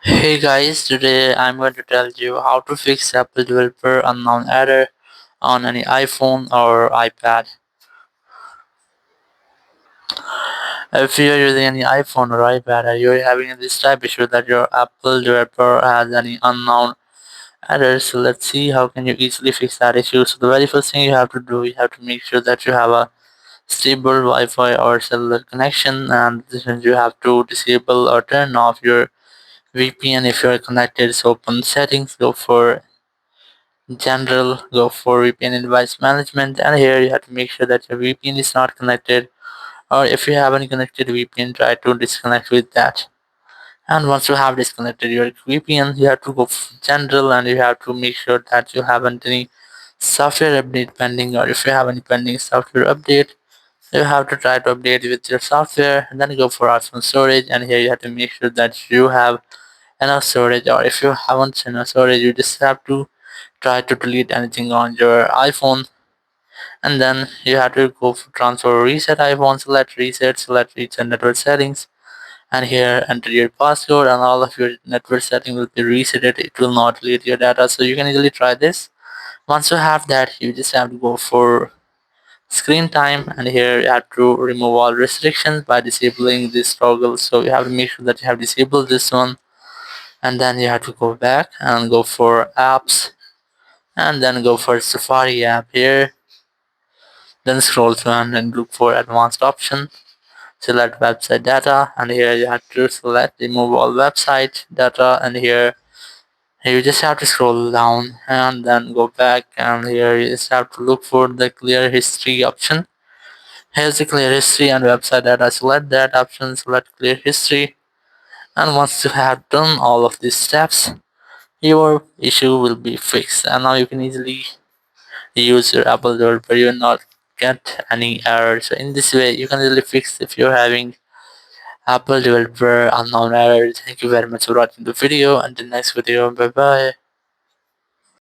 Hey guys, today I'm going to tell you how to fix Apple developer unknown error on any iPhone or iPad. If you're using any iPhone or iPad and you're having this type issue that your Apple developer has any unknown error, so let's see how can you easily fix that issue. So the very first thing you have to do, you have to make sure that you have a stable Wi-Fi or cellular connection, and this means you have to disable or turn off your VPN if you're connected. So open settings, go for general, go for VPN device management, and here you have to make sure that your VPN is not connected, or if you have any connected VPN, try to disconnect with that. And once you have disconnected your VPN, you have to go general, and you have to make sure that you haven't any software update pending, or if you have any pending software update, you have to try to update with your software. And then go for iPhone storage, and here you have to make sure that you have enough storage, or if you haven't enough storage, you just have to try to delete anything on your iPhone. And then you have to go for transfer reset iPhone, select reset network settings, and here enter your passcode, and all of your network setting will be resetted. It will not delete your data, so you can easily try this. Once you have that, you just have to go for screen time, and here you have to remove all restrictions by disabling this toggle. So you have to make sure that you have disabled this one, and then you have to go back and go for apps, and then go for Safari app here. Then scroll down and look for advanced option. Select website data, and here you have to select remove all website data, and here you just have to scroll down and then go back, and here you just have to look for the clear history option. Here's the clear history and website data. Select that option, select clear history, and once you have done all of these steps, your issue will be fixed, and now you can easily use your Apple developer. You will not get any errors. So in this way, you can easily fix if you're having Apple developer unknown error. Thank you very much for watching the video. Until next video, bye bye.